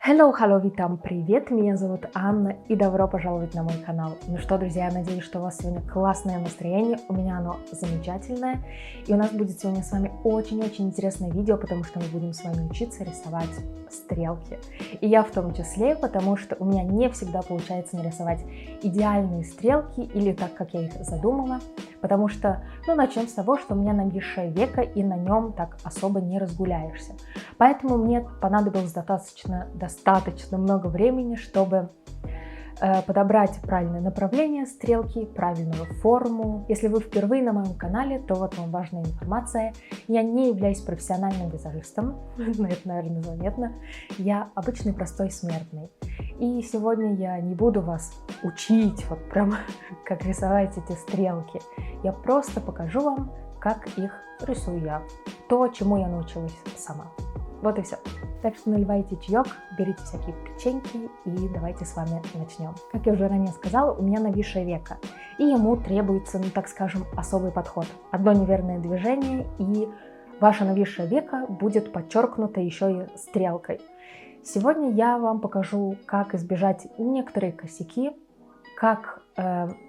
Hello, витам, привет, меня зовут Анна и добро пожаловать на мой канал. Ну что, друзья, я надеюсь, что у вас сегодня классное настроение, у меня оно замечательное. И у нас будет сегодня с вами очень-очень интересное видео, потому что мы будем с вами учиться рисовать стрелки. И я в том числе, потому что у меня не всегда получается нарисовать идеальные стрелки или так, как я их задумала. Потому что, начнем с того, что у меня нависшее веко, и на нем так особо не разгуляешься. Поэтому мне понадобилось достаточно много времени, чтобы подобрать правильное направление стрелки, правильную форму. Если вы впервые на моем канале, то вот вам важная информация. Я не являюсь профессиональным визажистом, это, наверное, заметно. Я обычный простой смертный. И сегодня я не буду вас учить, вот прям как рисовать эти стрелки. Я просто покажу вам, как их рисую я. То, чему я научилась сама. Вот и все. Так что наливайте чаек, берите всякие печеньки и давайте с вами начнем. Как я уже ранее сказала, у меня нависшее веко, и ему требуется, так скажем, особый подход. Одно неверное движение, и ваше нависшее веко будет подчеркнуто еще и стрелкой. Сегодня я вам покажу, как избежать некоторые косяки, как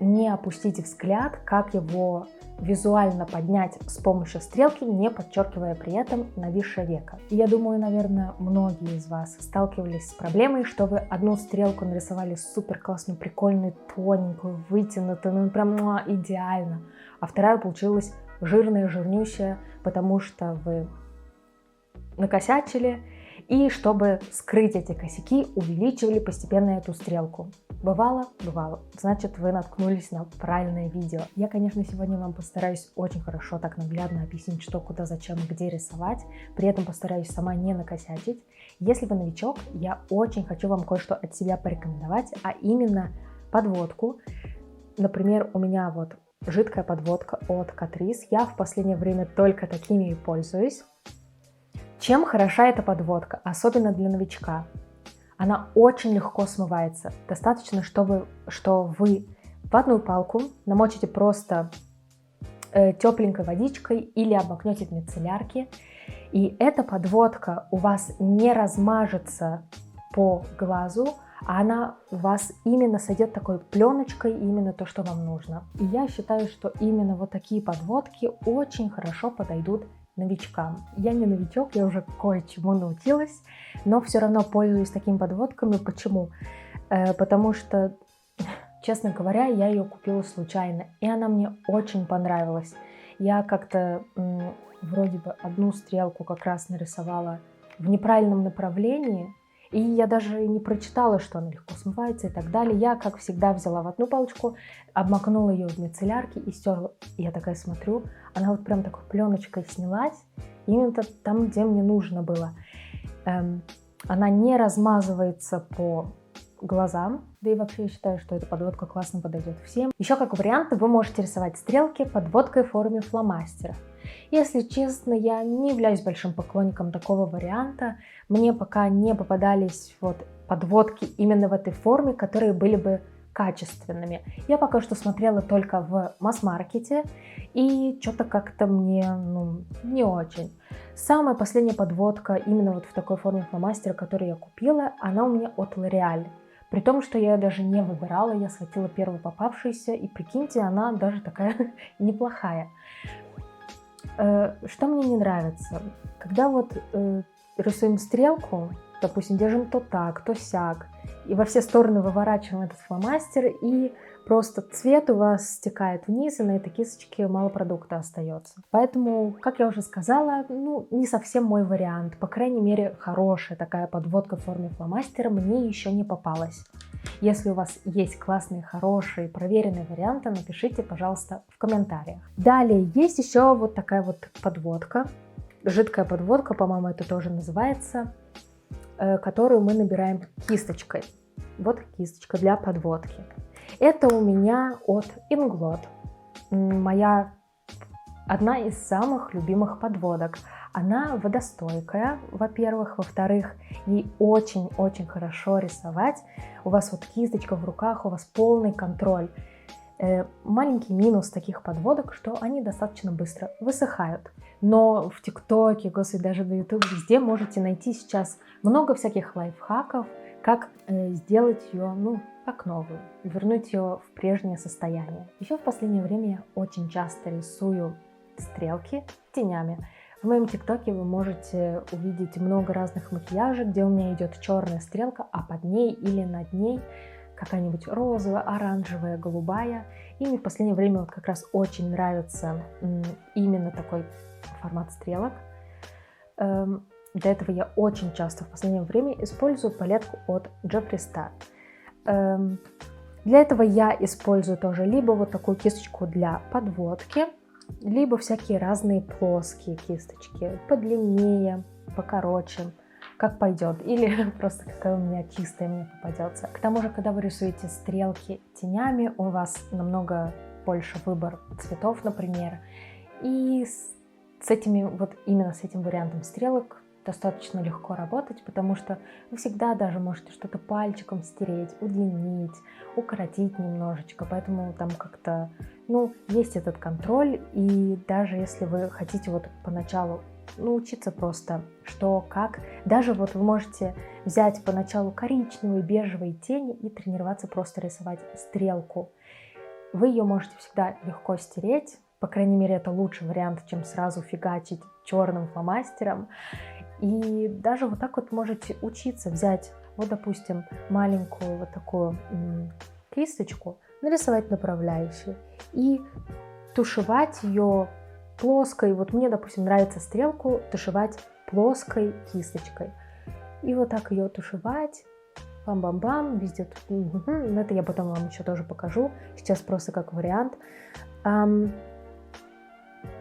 не опустить взгляд, как его визуально поднять с помощью стрелки, не подчеркивая при этом нависшее веко. И я думаю, наверное, многие из вас сталкивались с проблемой, что вы одну стрелку нарисовали супер классную, прикольную, тоненькую, вытянутую, прям идеально, а вторая получилась жирная, жирнющая, потому что вы накосячили, и чтобы скрыть эти косяки, увеличивали постепенно эту стрелку. Бывало? Бывало. Значит, вы наткнулись на правильное видео. Я, конечно, сегодня вам постараюсь очень хорошо, так наглядно объяснить, что, куда, зачем и где рисовать. При этом постараюсь сама не накосячить. Если вы новичок, я очень хочу вам кое-что от себя порекомендовать, а именно подводку. Например, у меня вот жидкая подводка от Catrice. Я в последнее время только такими и пользуюсь. Чем хороша эта подводка, особенно для новичка? Она очень легко смывается. Достаточно, что вы ватную палку намочите просто тепленькой водичкой или обмакнете в мицеллярке, и эта подводка у вас не размажется по глазу, а она у вас именно сойдет такой пленочкой, именно то, что вам нужно. И я считаю, что именно вот такие подводки очень хорошо подойдут новичкам. Я не новичок, я уже кое-чему научилась, но все равно пользуюсь такими подводками. Почему? Потому что, честно говоря, я ее купила случайно, и она мне очень понравилась. Я как-то вроде бы одну стрелку как раз нарисовала в неправильном направлении, и я даже не прочитала, что она легко смывается и так далее. Я, как всегда, взяла ватную палочку, обмакнула ее в мицеллярке и стерла. И я такая смотрю, она вот прям такой пленочкой снялась, именно там, где мне нужно было. Она не размазывается по глазам, да и вообще я считаю, что эта подводка классно подойдет всем. Еще как вариант вы можете рисовать стрелки подводкой в форме фломастера. Если честно, я не являюсь большим поклонником такого варианта. Мне пока не попадались подводки именно в этой форме, которые были бы качественными. Я пока что смотрела только в масс-маркете, и что-то как-то мне не очень. Самая последняя подводка именно вот в такой форме фломастера, которую я купила, она у меня от L'Oréal. При том, что я ее даже не выбирала, я схватила первую попавшуюся, и прикиньте, она даже такая неплохая. Что мне не нравится? Когда рисуем стрелку, допустим, держим то так, то сяк, и во все стороны выворачиваем этот фломастер, и просто цвет у вас стекает вниз, и на этой кисточке мало продукта остается. Поэтому, как я уже сказала, не совсем мой вариант. По крайней мере, хорошая такая подводка в форме фломастера мне еще не попалась. Если у вас есть классные, хорошие, проверенные варианты, напишите, пожалуйста, в комментариях. Далее есть еще вот такая вот подводка, жидкая подводка, по-моему, это тоже называется, которую мы набираем кисточкой. Вот кисточка для подводки. Это у меня от Inglot. Моя одна из самых любимых подводок. Она водостойкая, во-первых. Во-вторых, ей очень-очень хорошо рисовать. У вас вот кисточка в руках, у вас полный контроль. Маленький минус таких подводок, что они достаточно быстро высыхают. Но в ТикТоке, господи, даже на Ютубе, везде можете найти сейчас много всяких лайфхаков, как сделать ее, как новую, вернуть ее в прежнее состояние. Еще в последнее время я очень часто рисую стрелки тенями. В моем ТикТоке вы можете увидеть много разных макияжей, где у меня идет черная стрелка, а под ней или над ней какая-нибудь розовая, оранжевая, голубая. И мне в последнее время вот как раз очень нравится именно такой формат стрелок. Для этого я очень часто в последнее время использую палетку от Jeffree Star. Для этого я использую тоже либо вот такую кисточку для подводки, либо всякие разные плоские кисточки, подлиннее, покороче, как пойдет, или просто какая у меня чистая мне попадется. К тому же, когда вы рисуете стрелки тенями, у вас намного больше выбор цветов, например, и с этими, вот именно с этим вариантом стрелок достаточно легко работать, потому что вы всегда даже можете что-то пальчиком стереть, удлинить, укоротить немножечко, поэтому там как-то, есть этот контроль, и даже если вы хотите вот поначалу научиться просто, что, как, даже вот вы можете взять поначалу коричневые, бежевые тени и тренироваться просто рисовать стрелку. Вы ее можете всегда легко стереть, по крайней мере, это лучший вариант, чем сразу фигачить черным фломастером. И даже вот так вот можете учиться взять, вот, допустим, маленькую вот такую кисточку, нарисовать направляющую и тушевать ее плоской. Вот мне, допустим, нравится стрелку тушевать плоской кисточкой. И вот так ее тушевать, бам-бам-бам, везде. Это я потом вам еще тоже покажу, сейчас просто как вариант.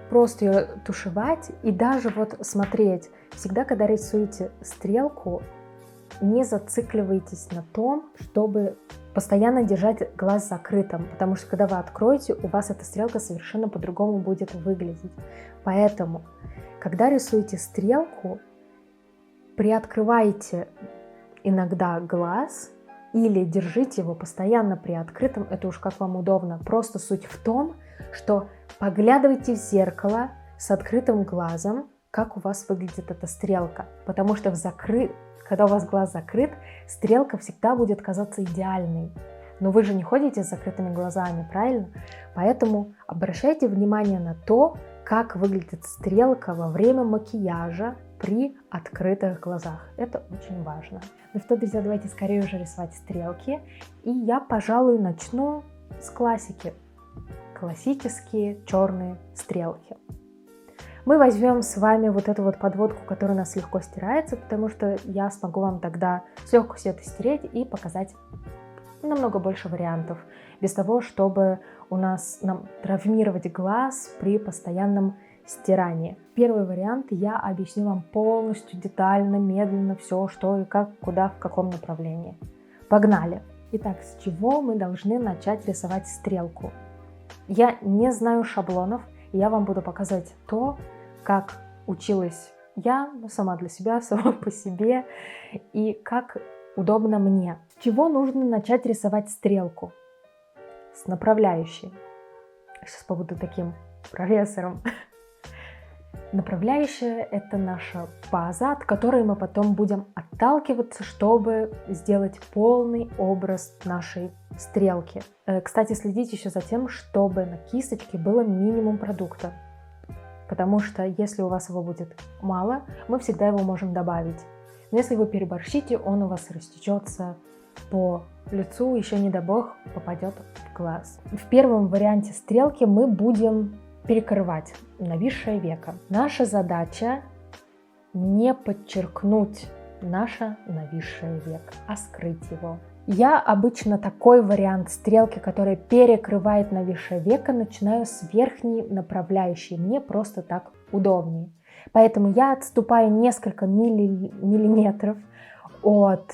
Просто ее тушевать и даже вот смотреть. Всегда, когда рисуете стрелку, не зацикливайтесь на том, чтобы постоянно держать глаз закрытым, потому что когда вы откроете, у вас эта стрелка совершенно по-другому будет выглядеть. Поэтому, когда рисуете стрелку, приоткрывайте иногда глаз или держите его постоянно приоткрытым, это уж как вам удобно. Просто суть в том, что поглядывайте в зеркало с открытым глазом, как у вас выглядит эта стрелка, потому что когда у вас глаз закрыт, стрелка всегда будет казаться идеальной. Но вы же не ходите с закрытыми глазами, правильно? Поэтому обращайте внимание на то, как выглядит стрелка во время макияжа при открытых глазах. Это очень важно. Ну что, друзья, давайте скорее уже рисовать стрелки. И я, пожалуй, начну с классики. Классические черные стрелки. Мы возьмем с вами вот эту вот подводку, которая у нас легко стирается, потому что я смогу вам тогда с легкостью это стереть и показать намного больше вариантов, без того, чтобы нам травмировать глаз при постоянном стирании. Первый вариант я объясню вам полностью, детально, медленно, все, что и как, куда, в каком направлении. Погнали! Итак, с чего мы должны начать рисовать стрелку? Я не знаю шаблонов, и я вам буду показывать то, как училась я сама для себя, сама по себе, и как удобно мне. С чего нужно начать рисовать стрелку? С направляющей. Сейчас побуду таким профессором. Направляющая – это наша база, от которой мы потом будем отталкиваться, чтобы сделать полный образ нашей стрелки. Кстати, следите еще за тем, чтобы на кисточке было минимум продукта, потому что если у вас его будет мало, мы всегда его можем добавить. Но если вы переборщите, он у вас растечется по лицу, еще не дай бог попадет в глаз. В первом варианте стрелки мы будем перекрывать нависшее веко. Наша задача не подчеркнуть наше нависшее веко, а скрыть его. Я обычно такой вариант стрелки, которая перекрывает нависшее веко, начинаю с верхней направляющей. Мне просто так удобнее. Поэтому я отступаю несколько миллиметров от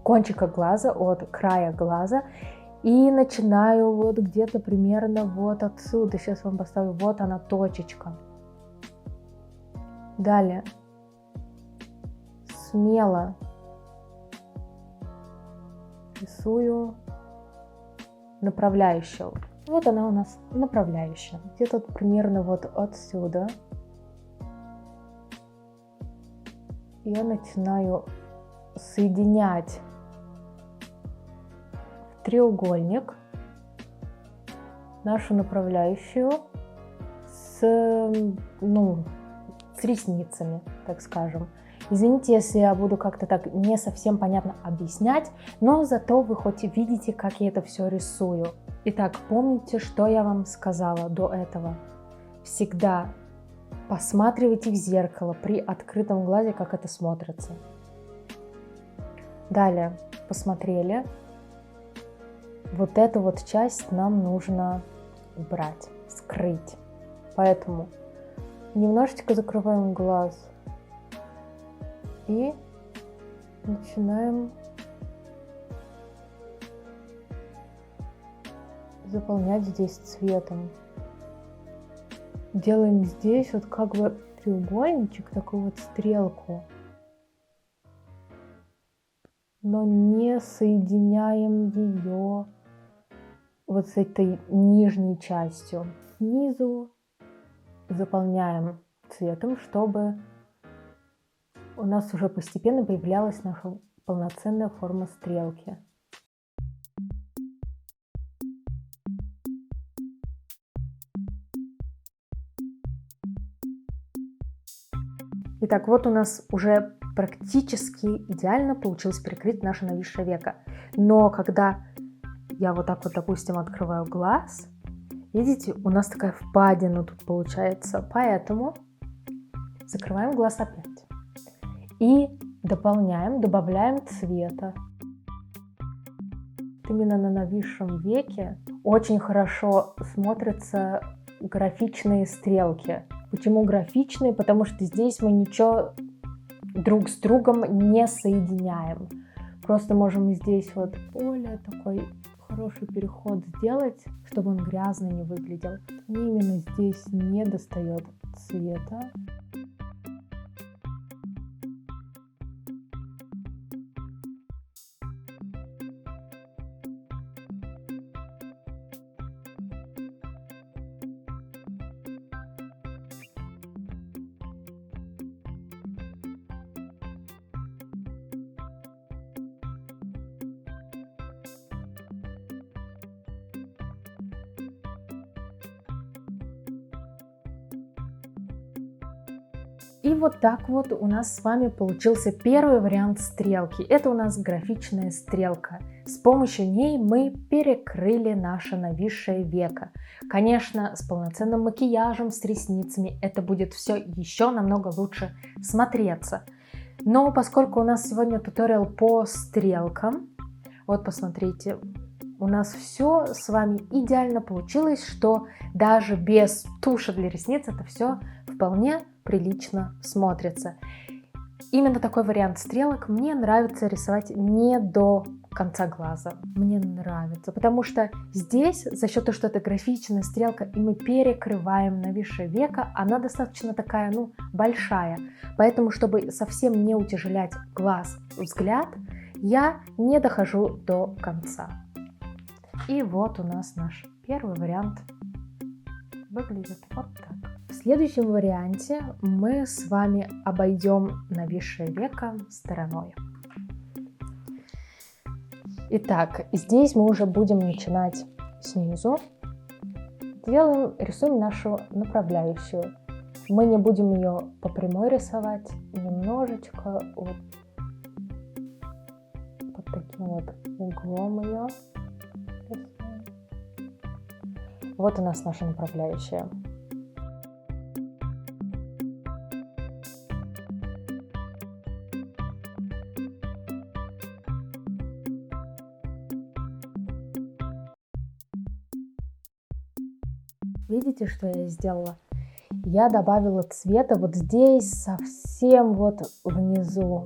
кончика глаза, от края глаза. И начинаю вот где-то примерно вот отсюда. Сейчас вам поставлю. Вот она точечка. Далее. Смело рисую направляющую. Вот она у нас направляющая. Где-то примерно вот отсюда я начинаю соединять в треугольник нашу направляющую с ресницами, так скажем. Извините, если я буду как-то так не совсем понятно объяснять, но зато вы хоть видите, как я это все рисую. Итак, помните, что я вам сказала до этого. Всегда посматривайте в зеркало при открытом глазе, как это смотрится. Далее, посмотрели. Вот эту вот часть нам нужно убрать, скрыть. Поэтому немножечко закрываем глаз и начинаем заполнять здесь цветом. Делаем здесь вот как бы треугольничек, такую вот стрелку, но не соединяем ее вот с этой нижней частью. Снизу заполняем цветом, чтобы у нас уже постепенно появлялась наша полноценная форма стрелки. Итак, вот у нас уже практически идеально получилось перекрыть наше нависшее веко. Но когда я вот так вот, допустим, открываю глаз, видите, у нас такая впадина тут получается. Поэтому закрываем глаз опять. И добавляем цвета. Именно на нависшем веке очень хорошо смотрятся графичные стрелки. Почему графичные? Потому что здесь мы ничего друг с другом не соединяем. Просто можем здесь вот более такой хороший переход сделать, чтобы он грязно не выглядел. И именно здесь не достает цвета. И вот так вот у нас с вами получился первый вариант стрелки. Это у нас графичная стрелка. С помощью ней мы перекрыли наше нависшее веко. Конечно, с полноценным макияжем, с ресницами это будет все еще намного лучше смотреться. Но поскольку у нас сегодня туториал по стрелкам, вот посмотрите, у нас все с вами идеально получилось, что даже без туши для ресниц это все вполне прилично смотрится. Именно такой вариант стрелок мне нравится рисовать не до конца глаза. Мне нравится, потому что здесь, за счет того, что это графичная стрелка, и мы перекрываем нависшее веко, она достаточно такая, большая. Поэтому, чтобы совсем не утяжелять глаз, взгляд, я не дохожу до конца. И вот у нас наш первый вариант выглядит вот так. В следующем варианте мы с вами обойдем нависшее веко стороной. Итак, здесь мы уже будем начинать снизу. Рисуем нашу направляющую. Мы не будем ее по прямой рисовать, немножечко вот под таким вот углом ее. Вот у нас наша направляющая. Видите, что я сделала? Я добавила цвета вот здесь, совсем вот внизу.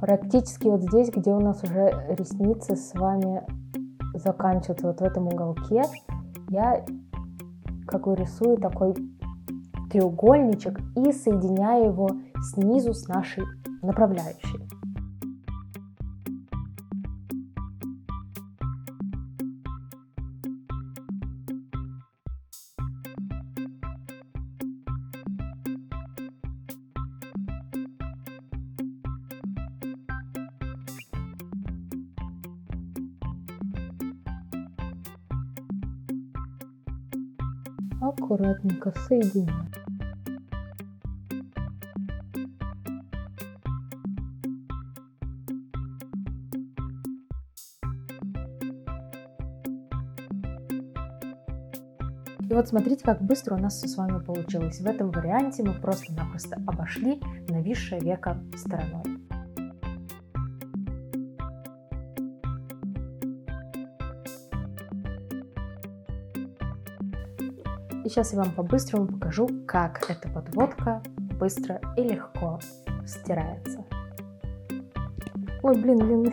Практически вот здесь, где у нас уже ресницы с вами заканчиваются, вот в этом уголке. Я рисую такой треугольничек и соединяю его снизу с нашей направляющей. аккуратненько соединяем. И вот смотрите, как быстро у нас все с вами получилось. В этом варианте мы просто-напросто обошли нависшее веко стороной. И сейчас я вам по-быстрому покажу, как эта подводка быстро и легко стирается. Ой, блин.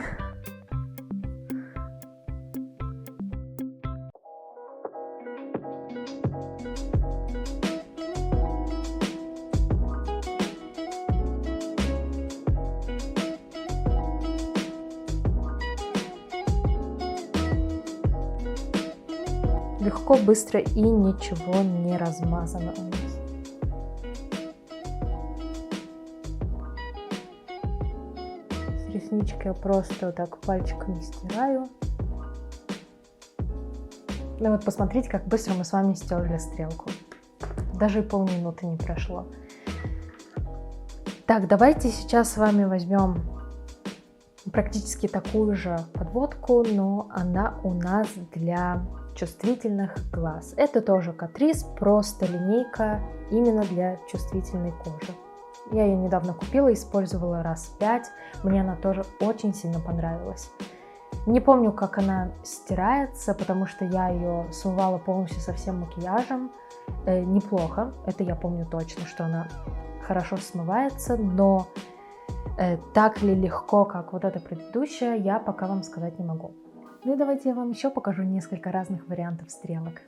Легко, быстро и ничего не размазано у нас. С ресничкой я просто вот так пальчиками стираю. Ну вот посмотрите, как быстро мы с вами стерли стрелку. Даже и полминуты не прошло. Так, давайте сейчас с вами возьмем практически такую же подводку, но она у нас для чувствительных глаз. Это тоже Catrice, просто линейка именно для чувствительной кожи. Я ее недавно купила, использовала раз 5. Мне она тоже очень сильно понравилась. Не помню, как она стирается, потому что я ее смывала полностью со всем макияжем. Неплохо, это я помню точно, что она хорошо смывается, но так ли легко, как вот эта предыдущая, я пока вам сказать не могу. Ну и давайте я вам еще покажу несколько разных вариантов стрелок.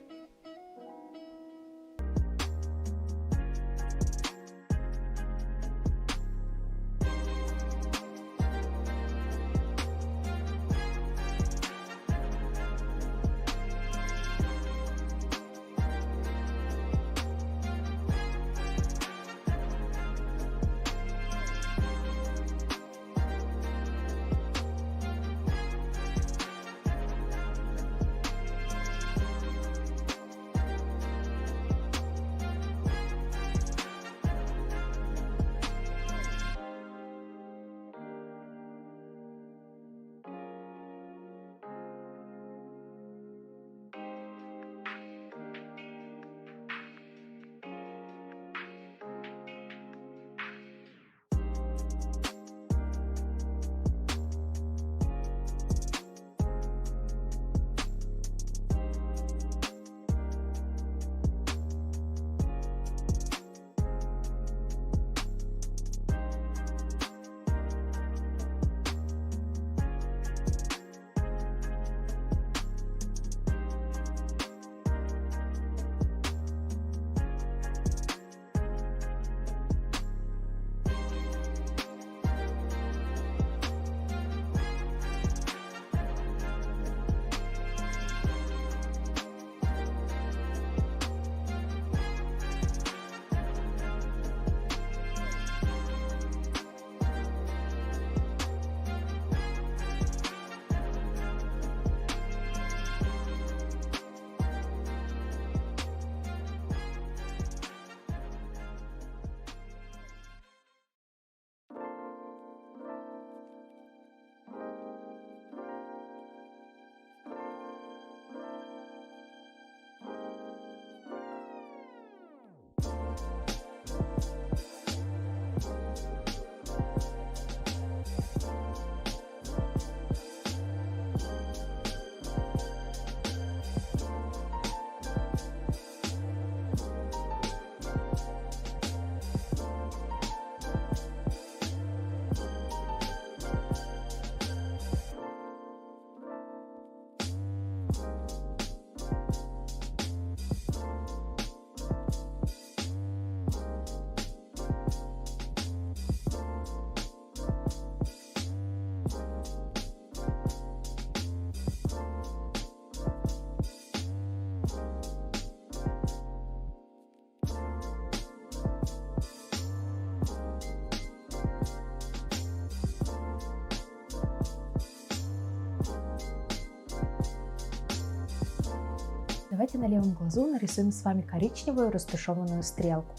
Давайте на левом глазу нарисуем с вами коричневую растушеванную стрелку.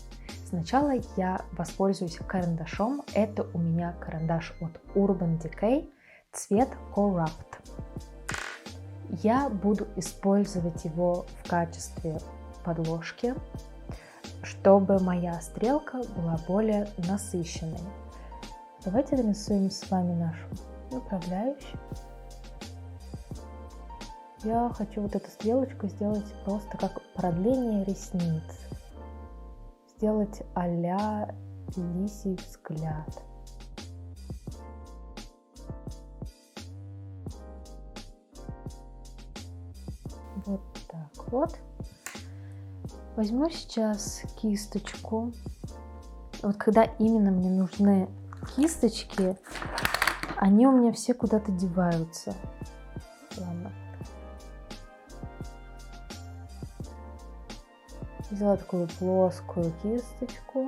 Сначала я воспользуюсь карандашом. Это у меня карандаш от Urban Decay, цвет Corrupt. Я буду использовать его в качестве подложки, чтобы моя стрелка была более насыщенной. Давайте нарисуем с вами нашу направляющую. Я хочу вот эту стрелочку сделать просто как продление ресниц. Сделать а-ля лисий взгляд. Вот так вот. Возьму сейчас кисточку. Вот когда именно мне нужны кисточки, они у меня все куда-то деваются. Ладно. Взяла такую плоскую кисточку,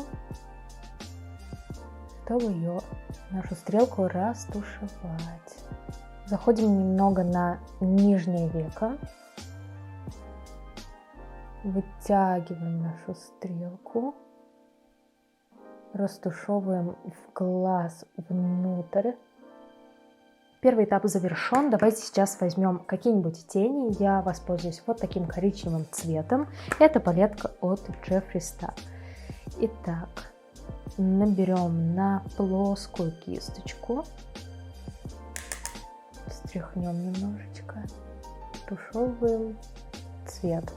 чтобы нашу стрелку растушевать. Заходим немного на нижнее веко. Вытягиваем нашу стрелку. Растушевываем в глаз внутрь. Первый этап завершен. Давайте сейчас возьмем какие-нибудь тени. Я воспользуюсь вот таким коричневым цветом. Это палетка от Jeffree Star. Итак, наберем на плоскую кисточку. Встряхнем немножечко. Тушевываем цвет.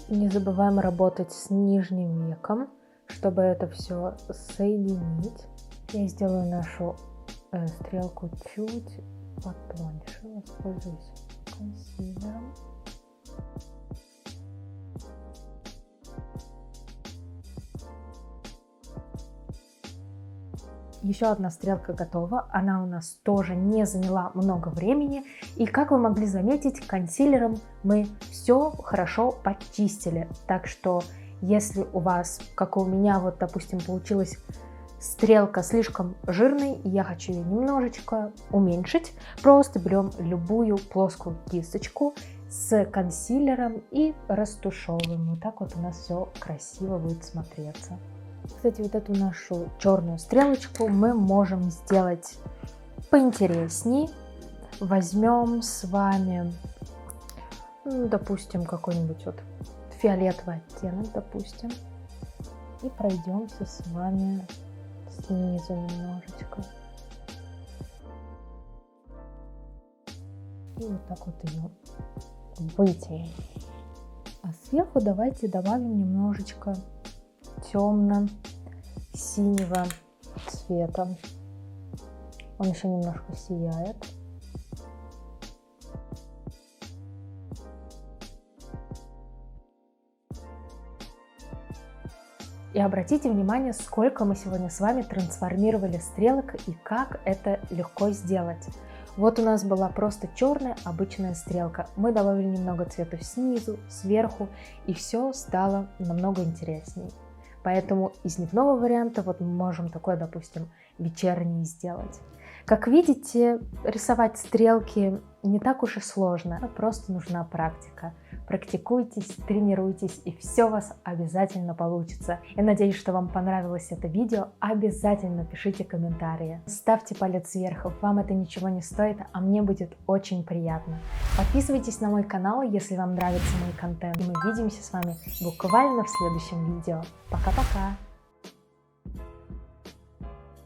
Не забываем работать с нижним веком, чтобы это все соединить. Я сделаю нашу стрелку чуть потоньше. Воспользуюсь консилером. Еще одна стрелка готова. Она у нас тоже не заняла много времени. И как вы могли заметить, консилером мы все хорошо почистили. Так что если у вас, как у меня, вот допустим, получилась стрелка слишком жирной, и я хочу ее немножечко уменьшить, просто берем любую плоскую кисточку с консилером и растушевываем. Вот так вот у нас все красиво будет смотреться. Кстати, вот эту нашу черную стрелочку мы можем сделать поинтересней. Возьмем с вами, допустим, какой-нибудь вот фиолетовый оттенок, допустим, и пройдемся с вами снизу немножечко. И вот так вот ее вытянем. А сверху давайте добавим немножечко темно-синего цвета. Он еще немножко сияет. И обратите внимание, сколько мы сегодня с вами трансформировали стрелок и как это легко сделать. Вот у нас была просто черная обычная стрелка. Мы добавили немного цвета снизу, сверху, и все стало намного интереснее. Поэтому из дневного варианта вот мы можем такой, допустим, вечерний сделать. Как видите, рисовать стрелки не так уж и сложно, просто нужна практика. Практикуйтесь, тренируйтесь, и все у вас обязательно получится. Я надеюсь, что вам понравилось это видео. Обязательно пишите комментарии. Ставьте палец вверх, вам это ничего не стоит, а мне будет очень приятно. Подписывайтесь на мой канал, если вам нравится мой контент. И мы увидимся с вами буквально в следующем видео. Пока-пока!